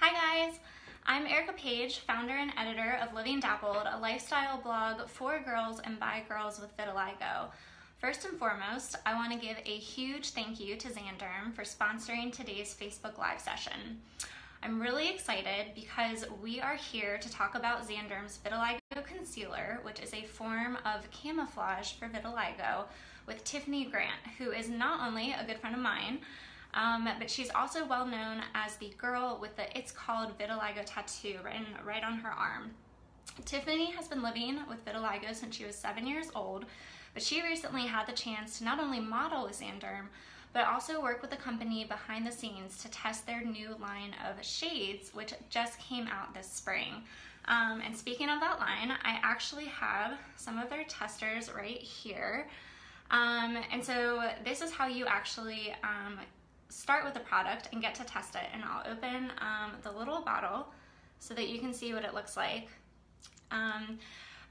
Hi guys, I'm Erika Page, founder and editor of Living Dappled, a lifestyle blog for girls and by girls with vitiligo. First and foremost, I want to give a huge thank you to Zanderm for sponsoring today's Facebook Live session. I'm really excited because we are here to talk about Zanderm's Vitiligo Concealer, which is a form of camouflage for vitiligo, with Tiffany Grant, who is not only a good friend of mine, but she's also well known as the girl with the It's Called Vitiligo tattoo written right on her arm. Tiffany has been living with vitiligo since she was 7 years old, but she recently had the chance to not only model with Zanderm, but also work with the company behind the scenes to test their new line of shades, which just came out this spring. And speaking of that line, I actually have some of their testers right here. And so this is how you actually start with the product and get to test it. And I'll open the little bottle so that you can see what it looks like.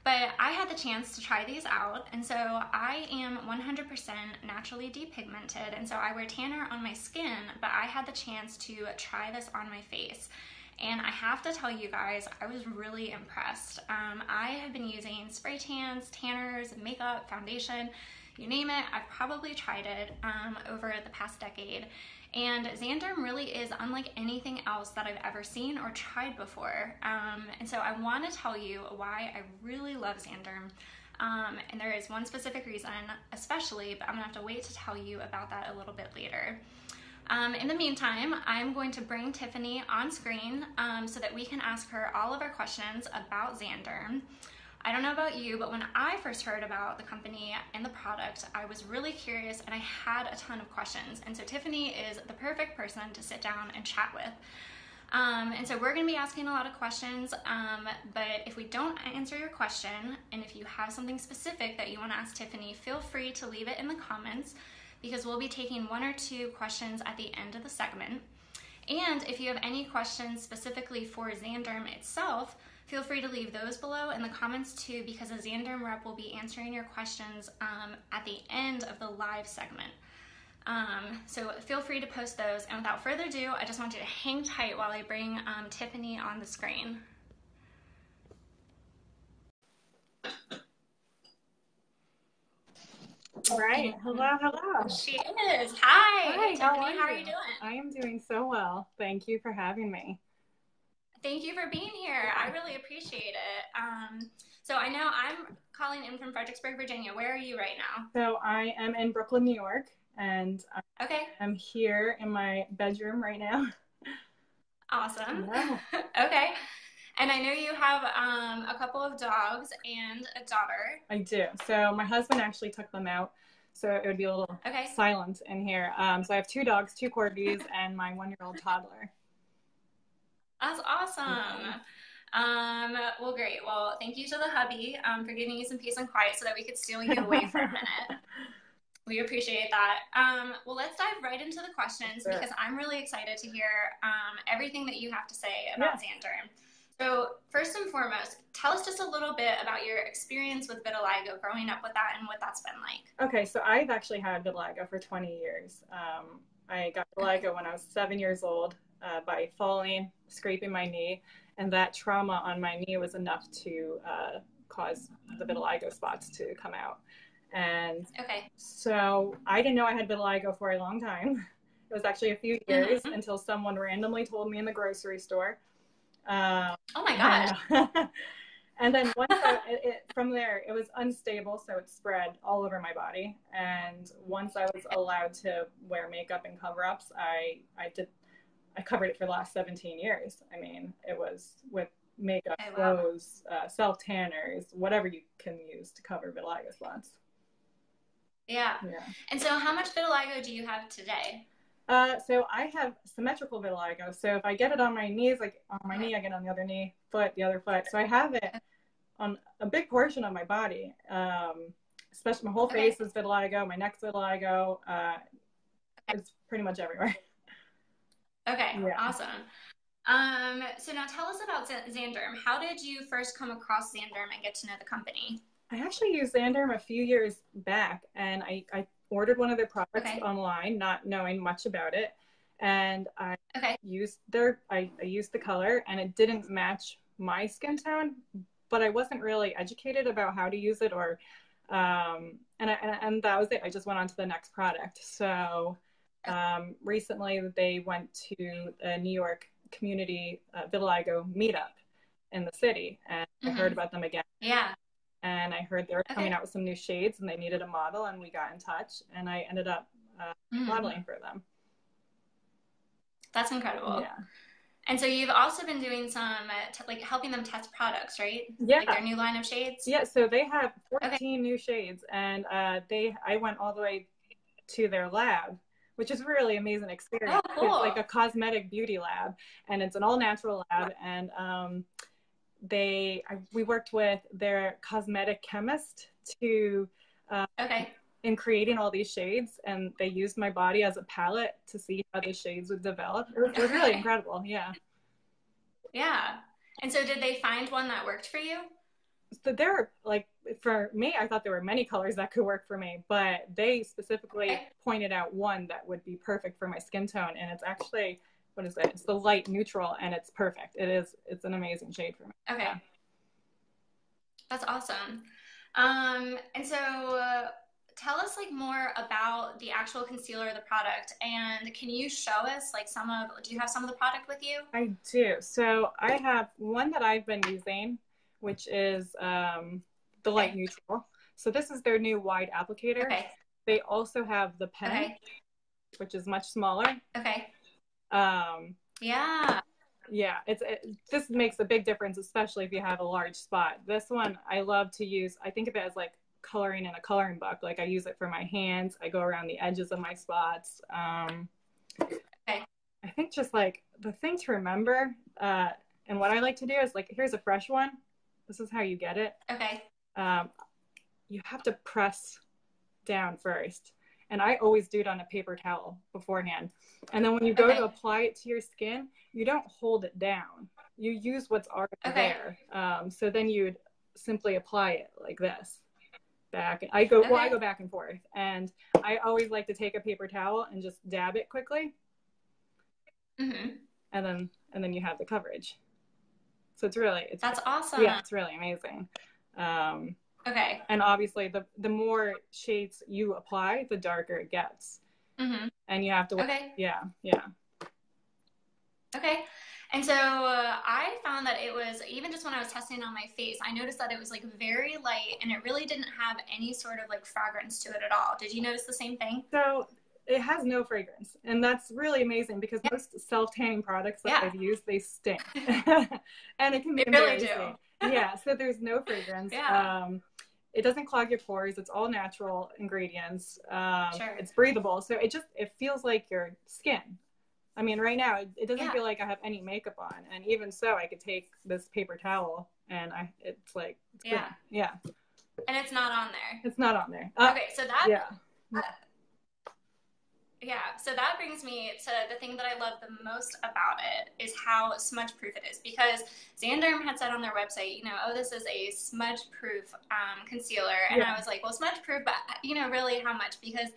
But I had the chance to try these out, and so I am 100% naturally depigmented, and so I wear tanner on my skin, but I had the chance to try this on my face. And I have to tell you guys, I was really impressed. I have been using spray tans, tanners, makeup, foundation, you name it. I've probably tried it over the past decade. And Zanderm really is unlike anything else that I've ever seen or tried before. And so I want to tell you why I really love Zanderm. And there is one specific reason, especially, but I'm gonna have to wait to tell you about that a little bit later. In the meantime, I'm going to bring Tiffany on screen so that we can ask her all of our questions about Zanderm. I don't know about you, but when I first heard about the company and the product, I was really curious and I had a ton of questions. And so Tiffany is the perfect person to sit down and chat with. And so we're gonna be asking a lot of questions, but if we don't answer your question, and if you have something specific that you wanna ask Tiffany, feel free to leave it in the comments, because we'll be taking 1 or 2 questions at the end of the segment. And if you have any questions specifically for Zanderm itself, feel free to leave those below in the comments too, because a Zanderm rep will be answering your questions at the end of the live segment. So feel free to post those. And without further ado, I just want you to hang tight while I bring Tiffany on the screen. All right. Hello, hello. She is. Hi. Hi, Hey, Tiffany, how are you doing? I am doing so well. Thank you for having me. Thank you for being here. I really appreciate it. So I know I'm calling in from Fredericksburg, Virginia. Where are you right now? So I am in Brooklyn, New York, and okay. I'm here in my bedroom right now. Awesome. Yeah. Okay. And I know you have a couple of dogs and a daughter. I do. So my husband actually took them out, so it would be a little silent in here. So I have 2 dogs, 2 corgis, and my 1-year-old toddler. That's awesome. Well, great. Well, thank you to the hubby for giving you some peace and quiet so that we could steal you away for a minute. We appreciate that. Well, let's dive right into the questions because I'm really excited to hear everything that you have to say about Zanderm. So first and foremost, tell us just a little bit about your experience with vitiligo, growing up with that and what that's been like. Okay, so I've actually had vitiligo for 20 years. I got vitiligo when I was 7 years old by falling, scraping my knee, and that trauma on my knee was enough to cause the vitiligo spots to come out. And so I didn't know I had vitiligo for a long time. It was actually a few years until someone randomly told me in the grocery store. Oh my gosh. And then once from there, it was unstable, so it spread all over my body. And once I was allowed to wear makeup and cover-ups, I covered it for the last 17 years. I mean, it was with makeup, clothes, self-tanners, whatever you can use to cover vitiligo spots. Yeah. And so how much vitiligo do you have today? So I have symmetrical vitiligo. So if I get it on my knees, like on my knee, I get it on the other knee, foot, the other foot. So I have it on a big portion of my body. Especially my whole face is vitiligo, my neck's vitiligo. It's pretty much everywhere. Okay, awesome. So now tell us about Zanderm. How did you first come across Zanderm and get to know the company? I actually used Zanderm a few years back, and I ordered one of their products online, not knowing much about it. And I Okay. I used the color and it didn't match my skin tone, but I wasn't really educated about how to use it and that was it. I just went on to the next product. So recently they went to a New York community vitiligo meetup in the city, and I heard about them again. Yeah. And I heard they were coming out with some new shades and they needed a model, and we got in touch and I ended up modeling for them. That's incredible. Yeah. And so you've also been doing some, like helping them test products, right? Yeah. Like their new line of shades? Yeah, so they have 14 new shades, and I went all the way to their lab, which is a really amazing experience. Oh, cool. It's like a cosmetic beauty lab, and it's an all-natural lab, and we worked with their cosmetic chemist to in creating all these shades, and they used my body as a palette to see how the shades would develop. It was really incredible. Yeah. And so did they find one that worked for you? So there, like, for me, I thought there were many colors that could work for me, but they specifically pointed out one that would be perfect for my skin tone, and it's actually, what is it? It's the light neutral, and it's perfect. It's an amazing shade for me. Okay. Yeah. That's awesome. And so tell us like more about the actual concealer of the product, and can you show us like do you have some of the product with you? I do. So I have one that I've been using, which is the light neutral. So this is their new wide applicator. Okay. They also have the pen, which is much smaller. Okay. Yeah, this makes a big difference, especially if you have a large spot. This one I love to use. I think of it as like coloring in a coloring book. Like I use it for my hands. I go around the edges of my spots. I think just like the thing to remember, and what I like to do is like, here's a fresh one. This is how you get it. Okay. You have to press down first. And I always do it on a paper towel beforehand. And then when you go to apply it to your skin, you don't hold it down. You use what's already there. So then you'd simply apply it like this. I go back and forth. And I always like to take a paper towel and just dab it quickly. And then you have the coverage. So that's awesome. Yeah, it's really amazing. And obviously the more shades you apply, the darker it gets. And you have to yeah. And so I found that it was, even just when I was testing it on my face, I noticed that it was like very light and it really didn't have any sort of like fragrance to it at all. Did you notice the same thing? So it has no fragrance, and that's really amazing because most self-tanning products that I've used, they stink. And it can be embarrassing. Yeah, so there's no fragrance. It doesn't clog your pores. It's all natural ingredients. It's breathable, so it feels like your skin. I mean, right now it doesn't feel like I have any makeup on, and even so, I could take this paper towel and it's good. Yeah. And it's not on there. It's not on there. Okay, so that so that brings me to the thing that I love the most about it is how smudge proof it is, because Zanderm had said on their website, this is a smudge proof concealer. And I was like, well, smudge proof, but really how much? Because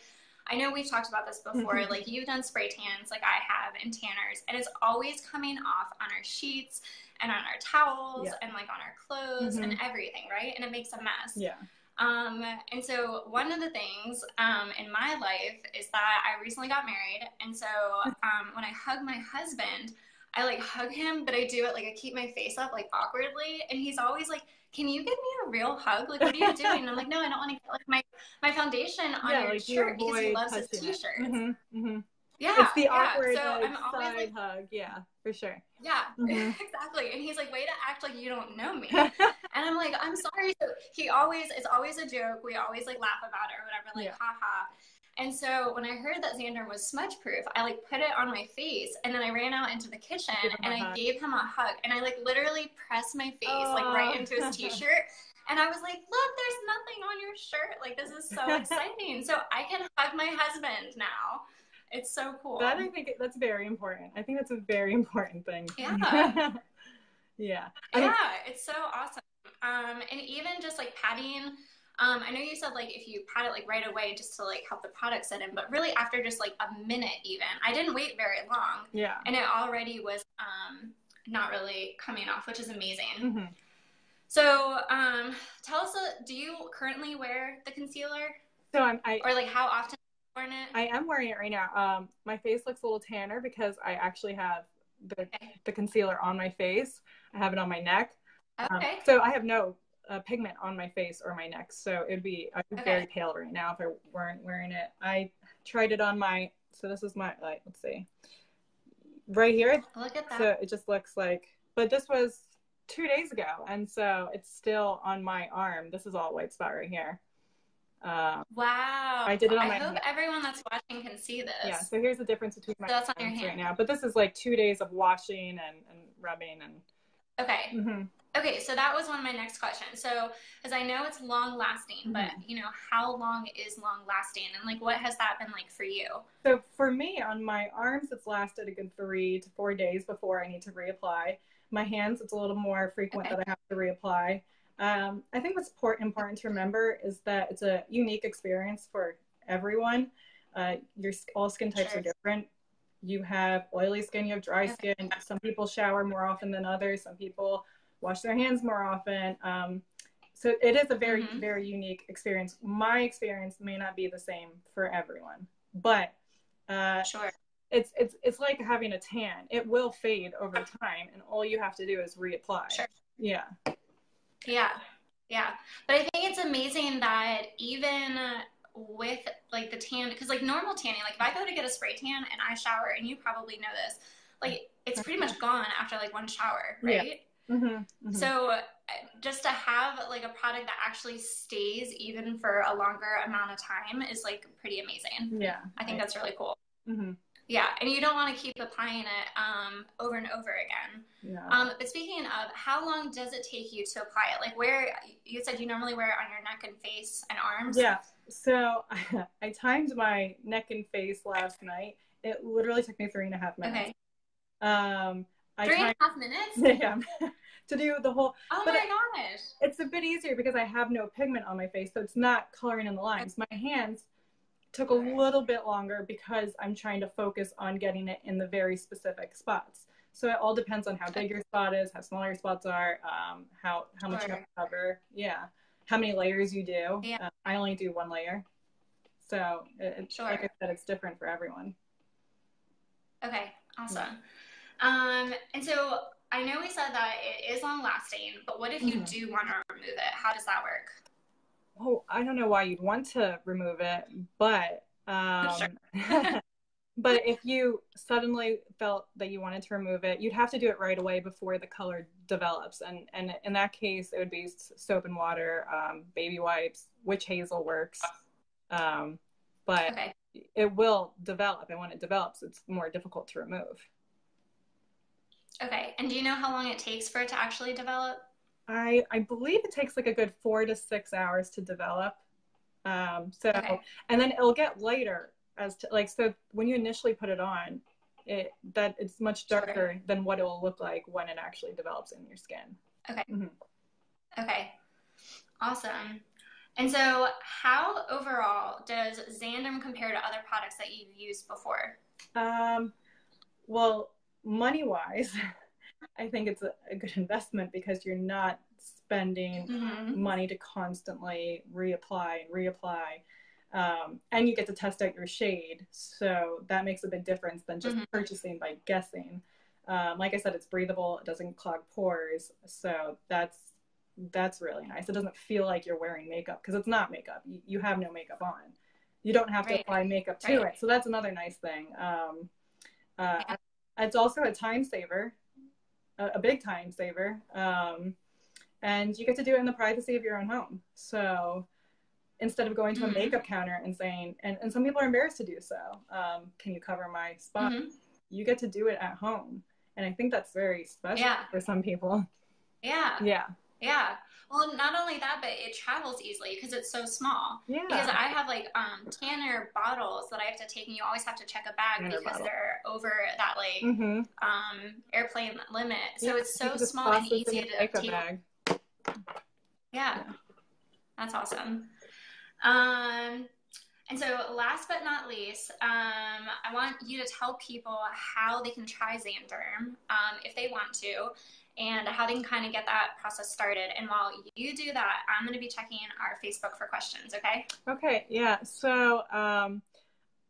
I know we've talked about this before, like you've done spray tans like I have and tanners, and it's always coming off on our sheets and on our towels and like on our clothes and everything, right? And it makes a mess. And so one of the things in my life is that I recently got married, and so when I hug my husband, I like hug him, but I do it like I keep my face up like awkwardly, and he's always like, "Can you give me a real hug? Like, what are you doing?" And I'm like, "No, I don't want to get like my foundation on your like shirt," because he loves his t-shirts. Yeah, it's the awkward so I'm always side hug. Yeah, for sure. Yeah, exactly. And he's like, way to act like you don't know me. And I'm like, I'm sorry. So it's always a joke. We always like laugh about it or whatever, like, haha. And so when I heard that Zanderm was smudge proof, I like put it on my face, and then I ran out into the kitchen and I gave him a hug, and I like literally pressed my face like right into his t-shirt. And I was like, look, there's nothing on your shirt. Like, this is so exciting. So I can hug my husband now. It's so cool. I think that's very important. I think that's a very important thing. Yeah. Yeah. It's so awesome. And even just like patting I know you said like if you pat it like right away just to like help the product set in, but really after just like a minute even. I didn't wait very long. Yeah. And it already was not really coming off, which is amazing. Mm-hmm. So tell us, do you currently wear the concealer? So or like how often are you wearing it? I am wearing it right now. My face looks a little tanner because I actually have the concealer on my face. I have it on my neck. Okay. So I have no pigment on my face or my neck. So I'd be very pale right now if I weren't wearing it. I tried it on my, so this is my, like, let's see, right here. Look at that. So it just looks like, but this was 2 days ago. And so it's still on my arm. This is all white spot right here. Wow. I did it on my I hope everyone that's watching can see this. Yeah, so here's the difference between my hands right now. But this is like 2 days of washing and rubbing and. Okay. Mm-hmm. Okay, so that was one of my next questions. So, because I know it's long lasting, but you know, how long is long lasting, and like, what has that been like for you? So for me, on my arms, it's lasted a good 3 to 4 days before I need to reapply. My hands, it's a little more frequent that I have to reapply. I think what's important to remember is that it's a unique experience for everyone. All skin types are different. You have oily skin, you have dry skin. Some people shower more often than others. Some people wash their hands more often. So it is a very, very unique experience. My experience may not be the same for everyone, but it's like having a tan. It will fade over time, and all you have to do is reapply. Sure. Yeah. Yeah. Yeah. But I think it's amazing that even with like the tan, because like normal tanning, like if I go to get a spray tan and I shower, and you probably know this, like it's pretty much gone after like one shower, right? Yeah. Mm-hmm. Mm-hmm. So just to have like a product that actually stays even for a longer amount of time is like pretty amazing. Yeah. I think that's really cool. Mm-hmm. Yeah, and you don't want to keep applying it over and over again. Yeah. But speaking of, how long does it take you to apply it? Like where, you said you normally wear it on your neck and face and arms? Yeah, so I timed my neck and face last night. It literally took me 3.5 minutes. Okay. 3.5 minutes? Yeah, to do the whole. Oh my gosh. It's a bit easier because I have no pigment on my face, so it's not coloring in the lines. My hands took a little bit longer because I'm trying to focus on getting it in the very specific spots. So it all depends on how big your spot is, how small your spots are, how much you have to cover. Yeah. How many layers you do. Yeah. I only do 1 layer. So like I said, it's different for everyone. Okay. Awesome. And so I know we said that it is long lasting, but what if you do want to remove it? How does that work? Oh, I don't know why you'd want to remove it, but but if you suddenly felt that you wanted to remove it, you'd have to do it right away before the color develops. And in that case, it would be soap and water, baby wipes, witch hazel works. But it will develop. And when it develops, it's more difficult to remove. Okay. And do you know how long it takes for it to actually develop? I believe it takes like a good 4 to 6 hours to develop. And then it'll get lighter as to like, so when you initially put it on, it's much darker than what it will look like when it actually develops in your skin. Okay. Okay. Awesome. And so how overall does Zanderm compare to other products that you've used before? Well, money-wise, I think it's a good investment because you're not spending money to constantly reapply and reapply. And you get to test out your shade. So that makes a big difference than just purchasing by guessing. Like I said, it's breathable. It doesn't clog pores. So that's really nice. It doesn't feel like you're wearing makeup because it's not makeup. You have no makeup on. You don't have to apply makeup to it. So that's another nice thing. It's also a time saver, a big time saver. And you get to do it in the privacy of your own home. So instead of going to a makeup counter and saying, and some people are embarrassed to do so, can you cover my spot? You get to do it at home. And I think that's very special for some people. Yeah. Well, not only that, but it travels easily because it's so small. Yeah. Because I have like tanner bottles that I have to take, and you always have to check a bag because they're over that like airplane limit. So it's so small and easy to take. Bag. Yeah. That's awesome. And so last but not least, I want you to tell people how they can try Zanderm if they want to, and how they can kind of get that process started. And while you do that, I'm going to be checking our Facebook for questions, okay? Okay, yeah. So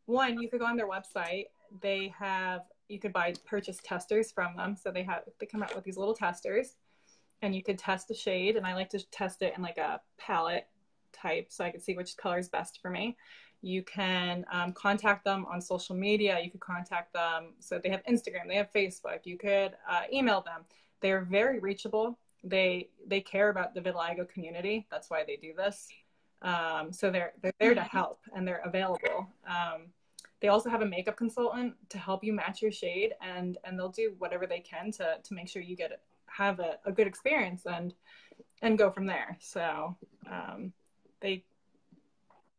one, you could go on their website. You could purchase testers from them. So they come out with these little testers, and you could test the shade. And I like to test it in like a palette type, so I could see which color is best for me. You can contact them on social media. You could contact them. So they have Instagram, they have Facebook. You could email them. They're very reachable. They care about the vitiligo community. That's why they do this. So they're there to help, and they're available. They also have a makeup consultant to help you match your shade, and they'll do whatever they can to make sure you have a good experience and go from there. So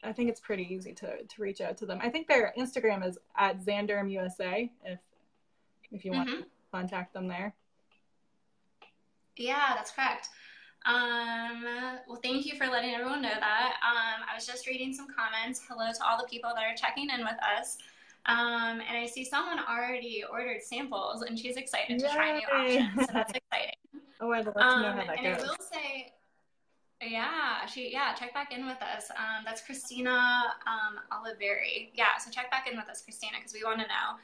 I think it's pretty easy to reach out to them. I think their Instagram is at Zanderm USA if you want to contact them there. Yeah, that's correct. Well, thank you for letting everyone know that. I was just reading some comments. Hello to all the people that are checking in with us. And I see someone already ordered samples, and she's excited to try new options. So that's exciting. Oh, I'd love to know how that goes. And I will say, check back in with us. That's Christina Oliveri. Yeah, so check back in with us, Christina, because we want to know.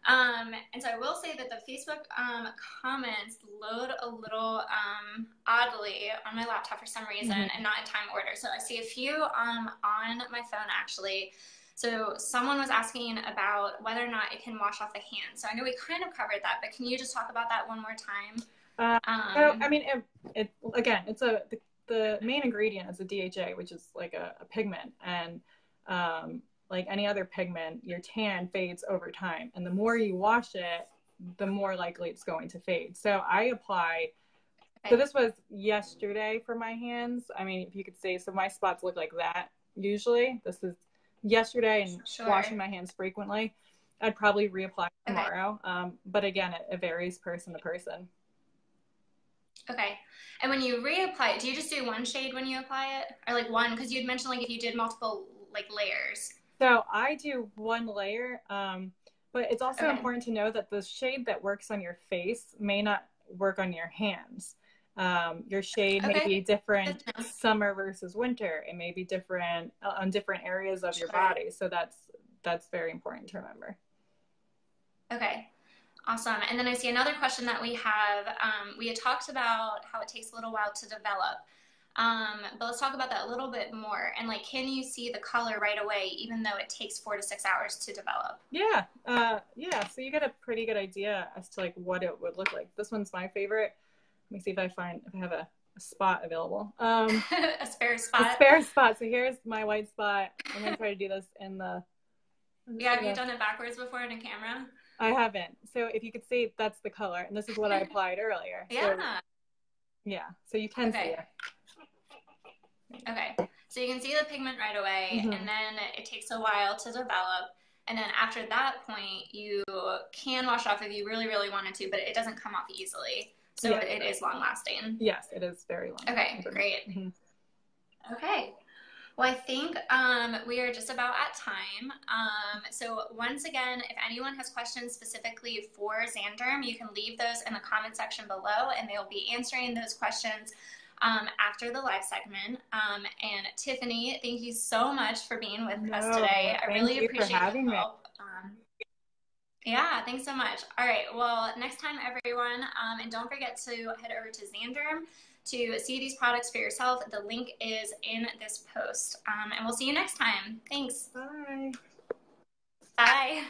And so I will say that the Facebook comments load a little oddly on my laptop for some reason and not in time order. So I see a few on my phone actually. So someone was asking about whether or not it can wash off the hand. So I know we kind of covered that, but can you just talk about that one more time? So I mean, the main ingredient is a DHA, which is like a pigment, and like any other pigment, your tan fades over time, and the more you wash it, the more likely it's going to fade. So I apply. Okay. So this was yesterday for my hands. I mean, if you could see, so my spots look like that usually. This is yesterday, and washing my hands frequently. I'd probably reapply tomorrow. But again, it varies person to person. Okay. And when you reapply it, do you just do one shade when you apply it? Or like one, because you'd mentioned like if you did multiple like layers. So I do one layer, but it's also important to know that the shade that works on your face may not work on your hands. Your shade may be different summer versus winter. It may be different on different areas of your body. So that's very important to remember. Okay. Awesome. And then I see another question that we have. We had talked about how it takes a little while to develop. But let's talk about that a little bit more. And like, can you see the color right away, even though it takes 4 to 6 hours to develop? Yeah. So you get a pretty good idea as to like what it would look like. This one's my favorite. Let me see if I have a spot available. A spare spot. A spare spot. So here's my white spot. I'm going to try to do this in the... Yeah, have you done it backwards before in a camera? I haven't. So if you could see, that's the color. And this is what I applied earlier. So you can see it. Okay. So you can see the pigment right away, and then it takes a while to develop. And then after that point, you can wash off if you really, really wanted to, but it doesn't come off easily. So it is long lasting. Yes, it is very long. Okay, great. Okay. Well, I think we are just about at time. So once again, if anyone has questions specifically for Zanderm, you can leave those in the comment section below, and they'll be answering those questions after the live segment. And Tiffany, thank you so much for being with us today. I really appreciate the help. Yeah, thanks so much. All right, well, next time, everyone, and don't forget to head over to Zanderm to see these products for yourself. The link is in this post. And we'll see you next time. Thanks. Bye. Bye.